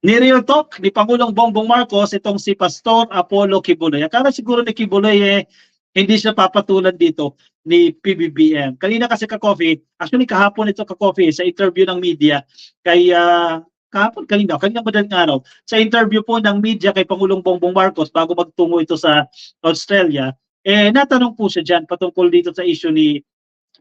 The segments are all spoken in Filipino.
Ni-real talk ni Pangulong Bongbong Marcos itong si Pastor Apollo Kibuloy. Akala siguro ni Kibuloy hindi siya papatulan dito ni PBBM. Kanina kasi ka-coffee, actually kahapon ito ka-coffee sa interview ng media kay kanina madaling araw, sa interview po ng media kay Pangulong Bongbong Marcos bago magtungo ito sa Australia, natanong po siya dyan patungkol dito sa issue ni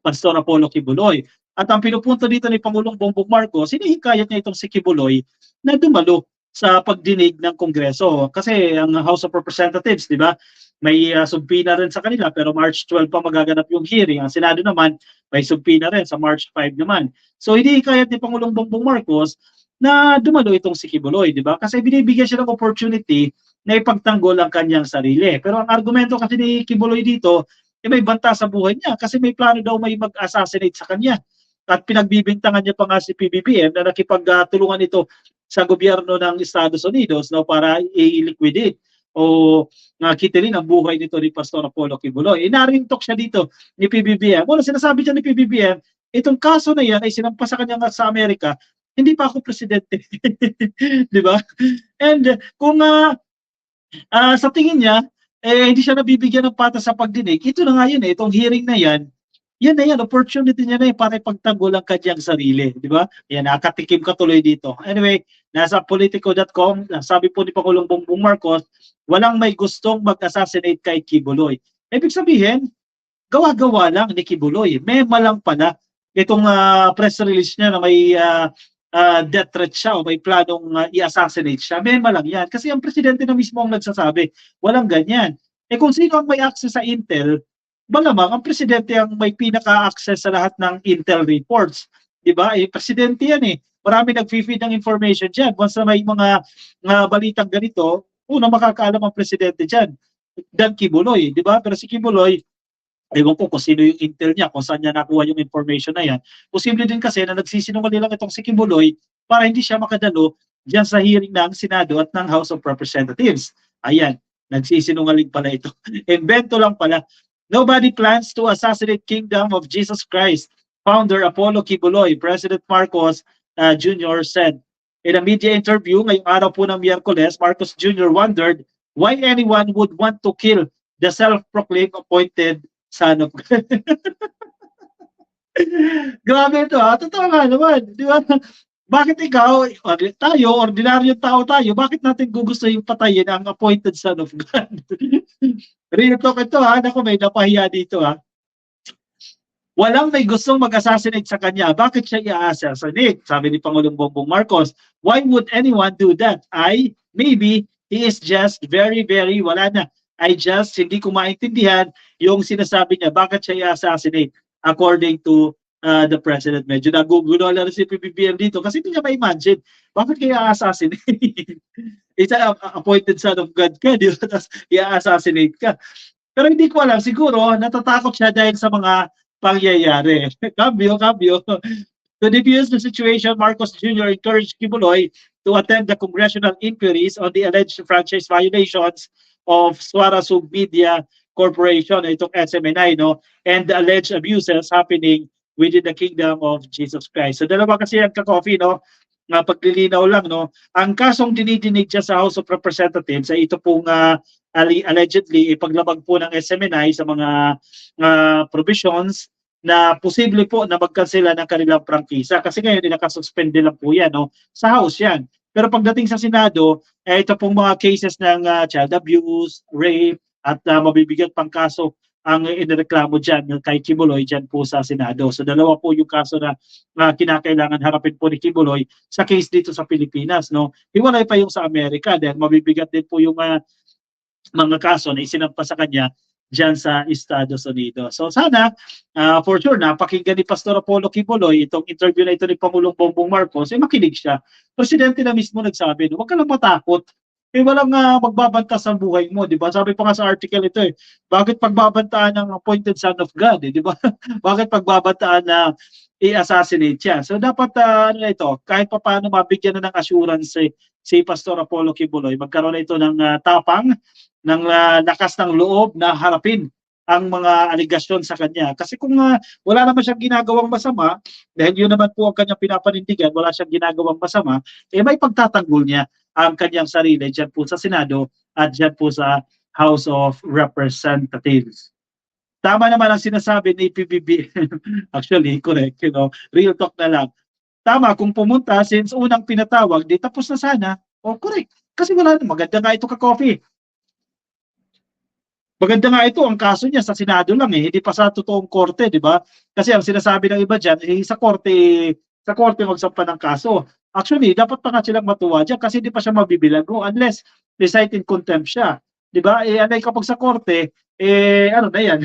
Pastor Apollo Kibuloy. At ang pinupunto dito ni Pangulong Bongbong Marcos, hinihikayat niya itong si Kibuloy na dumalo sa pagdinig ng Kongreso. Kasi ang House of Representatives, di ba, may subpoena rin sa kanila pero March 12 pa magaganap yung hearing. Ang Senado naman, may subpoena rin sa March 5 naman. So hinihikayat ni Pangulong Bongbong Marcos na dumalo itong si Kibuloy, di ba? Kasi binibigyan siya ng opportunity na ipagtanggol ang kanyang sarili. Pero ang argumento kasi ni Kibuloy dito, may banta sa buhay niya kasi may plano daw may mag-assassinate sa kanya. At pinagbibintangan niya pa nga si PBBM na nakipagtulungan ito sa gobyerno ng Estados Unidos para i-liquidate o kitilin ang buhay nito ni Pastor Apollo Kibuloy. Narintok siya dito ni PBBM. Wala sinasabi niya ni PBBM, itong kaso na yan ay sinampa sa kanya sa Amerika, hindi pa ako presidente. Di ba? And kung sa tingin niya, hindi siya nabibigyan ng patas sa pagdinig. Ito na nga yun itong hearing na yan na yan, opportunity niya na para ipagtanggol ang kanyang sarili, di ba? Yan, nakatikim ka tuloy dito. Anyway, nasa politico.com, sabi po ni Pangulong Bongbong Marcos, walang may gustong mag-assassinate kay Kibuloy. Ibig sabihin, gawa-gawa lang ni Kibuloy. Mema lang pala itong press release niya na may death threat siya o may planong i-assassinate siya. Mema lang yan. Kasi ang presidente na mismo ang nagsasabi, walang ganyan. Kung sino ang may access sa intel, malamang ang presidente ang may pinaka-access sa lahat ng intel reports. Diba? Presidente yan Marami nag-feed ng information dyan. Once na may mga balitang ganito, makakaalam ang presidente dyan. Dan Kibuloy, diba? Pero si Kibuloy, ewan ko kung sino yung intel niya, kung saan niya nakuha yung information na yan. Posible din kasi na nagsisinungaling lang itong si Kibuloy para hindi siya makadalo dyan sa hearing ng Senado at ng House of Representatives. Ayan, nagsisinungaling pala ito. Invento lang pala. Nobody plans to assassinate Kingdom of Jesus Christ. Founder Apollo Kibuloy, President Marcos Jr. said. In a media interview ngayong araw po ng Miyerkules, Marcos Jr. wondered why anyone would want to kill the self-proclaimed appointed son of God. Grabe ito Totoo nga naman. Di ba? Bakit ikaw, tayo, ordinaryong tao tayo, bakit natin gugustuhin patayin ang appointed son of God? Real talk ito Naku, may napahiya dito Walang may gustong mag-assassinate sa kanya. Bakit siya i-assassinate? Sabi ni Pangulong Bongbong Marcos, why would anyone do that? Maybe he is just very, very, wala na. Hindi ko maintindihan yung sinasabi niya. Bakit siya i-assassinate? According to the President. Medyo nagugulo na si PBBM dito kasi hindi niya ma-imagine. Bakit kaya assassinate? Isa appointed son of God ka, di ba? Tapos i-assassinate ka. Pero hindi ko alam, siguro natatakot siya dahil sa mga pangyayari. Cambio. To defuse the situation, Marcos Jr. encouraged Kibuloy to attend the congressional inquiries on the alleged franchise violations of Suarasug Media Corporation, itong SMNI, and the alleged abuses happening within the Kingdom of Jesus Christ. So dalawa kasi ang ka-coffee, paglilinaw lang, ang kasong dinidinig siya sa House of Representatives ay ito pong allegedly ipaglabag po ng SMNI sa mga provisions na posible po na magkansela ng kanilang prangkisa. Kasi ngayon, nakasuspende lang po yan. Sa House yan. Pero pagdating sa Senado, ito pong mga cases ng child abuse, rape, at mabibigat pang kaso ang inireklamo dyan kay Kibuloy dyan po sa Senado. So dalawa po yung kaso na kinakailangan harapin po ni Kibuloy sa case dito sa Pilipinas. Hiwalay pa yung sa Amerika dahil mabibigat din po yung mga kaso na isinampa sa kanya dyan sa Estados Unidos. So sana, for sure, napakinggan ni Pastor Apollo Kibuloy itong interview na ito ni Pangulong Bongbong Marcos, makinig siya. Presidente na mismo nagsabi, huwag ka lang matakot. Walang magbabanta sa buhay mo, di ba? Sabi pa nga sa article ito bakit pagbabantaan ng appointed son of God, di ba? Bakit pagbabantaan na i-assassinate siya? So dapat ito, kahit pa paano mabigyan na ng assurance si Pastor Apollo Kibuloy, magkaroon na ito ng tapang, ng lakas ng loob na harapin ang mga aligasyon sa kanya. Kasi kung wala naman siyang ginagawang masama, dahil yun naman po ang kanyang pinapanindigan, wala siyang ginagawang masama, may pagtatanggol niya ang kanyang sarili dyan po sa Senado at dyan po sa House of Representatives. Tama naman ang sinasabi ni PBB. Actually, correct, real talk na lang. Tama, kung pumunta, since unang pinatawag, di tapos na sana. Correct. Kasi wala na, maganda nga ito ka-coffee. Maganda nga ito, ang kaso niya sa Senado lang hindi pa sa totoong korte, di ba? Kasi ang sinasabi ng iba dyan, sa korte magsampa ng kaso. Actually, dapat pa nga silang matuwa dyan kasi hindi pa siya mabibilago unless recite in contempt siya. Di ba? Anay kapag sa korte, ano na yan?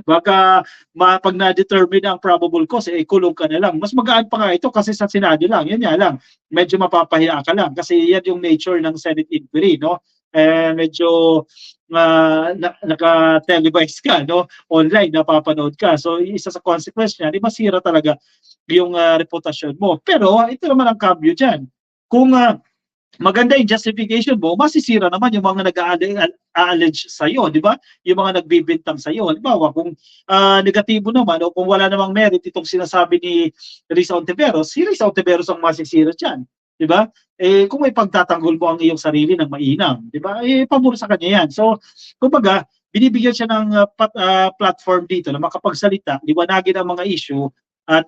Baka pag na-determine ang probable cause, kulong ka na lang. Mas magaan pa nga ito kasi sa Senado lang. Yan nga lang. Medyo mapapahiya ka lang kasi yan yung nature ng Senate inquiry, no? Medyo naka-televise ka, no? Online, napapanood ka. So, isa sa consequence niya, di masira talaga yung reputasyon mo. Pero, ito naman ang cambio dyan. Kung maganda yung justification mo, masisira naman yung mga nag-a-allege sa'yo, di ba? Yung mga nagbibintang sa'yo. Halimbawa, kung negatibo naman o kung wala namang merit itong sinasabi ni Risa Ontiveros, si Risa Ontiveros ang masisira dyan. Di ba? Kung may pagtatanggol mo ang iyong sarili ng mainam, di ba? Pabor sa kanya yan. So, kumbaga, binibigyan siya ng platform dito na makapagsalita, liwanagin ang mga issue at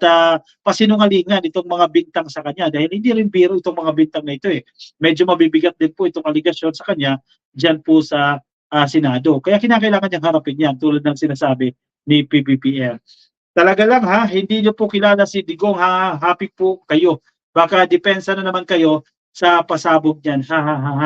pasinungalingan itong mga bintang sa kanya dahil hindi rin biro itong mga bintang na ito Medyo mabibigat din po itong aligasyon sa kanya dyan po sa Senado. Kaya kinakailangan niyang harapin yan tulad ng sinasabi ni PBBM. Talaga lang hindi niyo po kilala si Digong happy po kayo. Baka depensa na naman kayo sa pasabog niyan.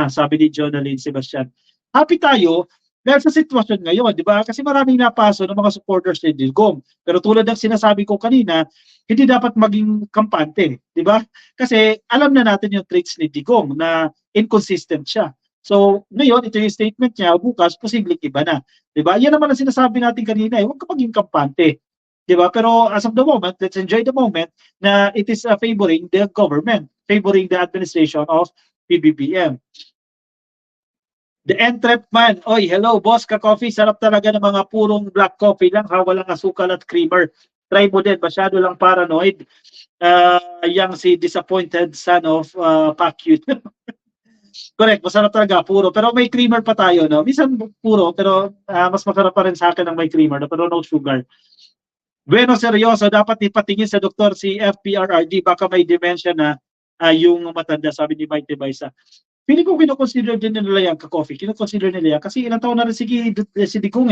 Sabi ni Jonalyn Sebastian. Happy tayo dahil sa sitwasyon ngayon, di ba? Kasi maraming napaso ng mga supporters ni Digong. Pero tulad ng sinasabi ko kanina, hindi dapat maging kampante, di ba? Kasi alam na natin yung traits ni Digong na inconsistent siya. So, ngayon, ito yung statement niya, bukas, posibleng iba na. Di ba? Yan naman ang sinasabi natin kanina, huwag ka maging kampante. Di ba? Pero as of the moment, let's enjoy the moment na it is favoring the government, favoring the administration of PBBM. The Entrep man. Oy, hello boss, ka-coffee. Sarap talaga ng mga purong black coffee lang, walang asukal at creamer. Try mo din, masyado lang paranoid. Yang si disappointed son of Pacquiao. Correct, masarap talaga, puro. Pero may creamer pa tayo, no? Minsan puro, pero mas masarap pa rin sa akin ng may creamer, no? Pero no sugar. Bueno, seryoso, dapat ipatingin sa doktor si FPRRD, baka may dementia na yung matanda, sabi ni Mike Debaisa. Feeling ko kinoconsider din nila yan ka-coffee. Kinoconsider nila yan kasi ilang taon na rin si Digong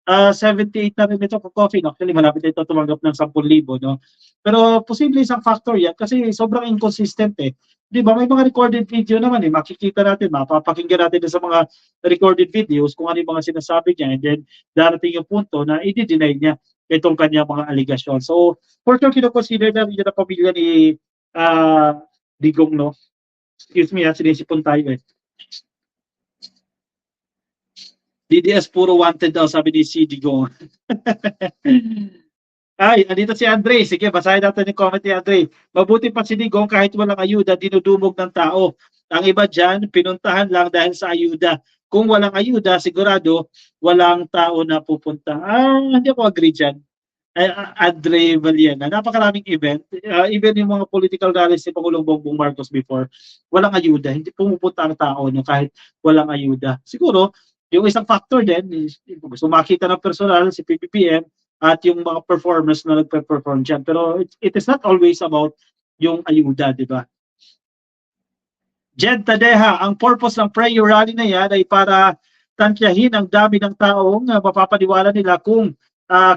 78 na rin ito ka-coffee. No? Actually, malapit na ito tumanggap ng 10,000. No? Pero posible isang factor yan kasi sobrang inconsistent Di ba? May mga recorded video naman makikita natin, mapapakinggan natin sa mga recorded videos kung ano yung mga sinasabi niya and then darating yung punto na i-deny niya itong kanya mga aligasyon. So, for sure, kinoconsider na rin yung pamilya ni Digong, no? Excuse me, sinisipon tayo DDS puro wanted daw, sabi ni si Digong. Ay, andito si Andre. Sige, basahin natin yung comment ni Andre. Mabuti pa si Digong kahit walang ayuda, dinudumog ng tao. Ang iba dyan, pinuntahan lang dahil sa ayuda. Kung walang ayuda, sigurado walang tao na pupunta. Hindi ako agree dyan. Andre Valiena. Napakaraming event. Even yung mga political rallies ni Pangulong Bongbong Marcos before, walang ayuda. Hindi pumupunta ang tao kahit walang ayuda. Siguro, yung isang factor din, gusto makita ng personal si PBBM at yung mga performers na nagpe-perform dyan. Pero it is not always about yung ayuda, di ba? Jed Tadeha, ang purpose ng prayer rally na yan ay para tantyahin ang dami ng taong mapapaniwala nila kung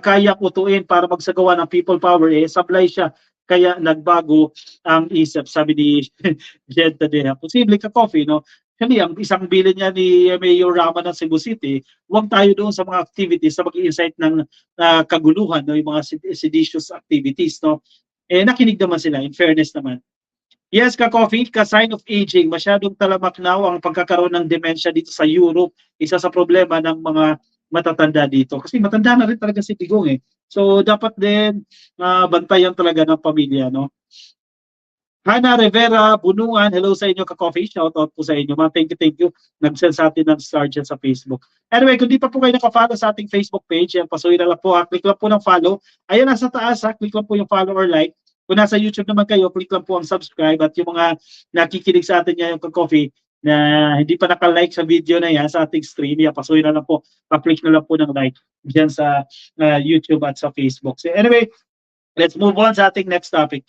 kaya utuin para magsagawa ng people power. Sablay siya. Kaya nagbago ang isip, sabi ni Jed Tadeha. Posible ka-coffee, no? Kasi ang isang bilin niya ni Mayor Rama ng Cebu City, huwag tayo doon sa mga activities na mag-i-incite ng kaguluhan, no? Yung mga seditious activities. No? Nakinig naman sila, in fairness naman. Yes, ka-coffee, ka-sign of aging. Masyadong talamak na ang pagkakaroon ng dementia dito sa Europe. Isa sa problema ng mga matatanda dito. Kasi matanda na rin talaga si Digong So, dapat din bantayan talaga ng pamilya. No? Hana Rivera, Bunungan, hello sa inyo ka-coffee. Shoutout po sa inyo. Mga thank you. Nag-send sa atin ng star dyan sa Facebook. Anyway, kung di pa po kayo naka-follow sa ating Facebook page, yan, pasuhin na lang po. Click lang po ng follow. Ayan, nasa taas, click lang po yung follow or like. Kung nasa YouTube naman kayo, click lang po ang subscribe. At yung mga nakikinig sa atin yung ka-coffee na hindi pa naka-like sa video na yan, sa ating stream, yan, pasuhin na lang po. Pa-click na lang po ng like dyan sa YouTube at sa Facebook. So anyway, let's move on sa ating next topic.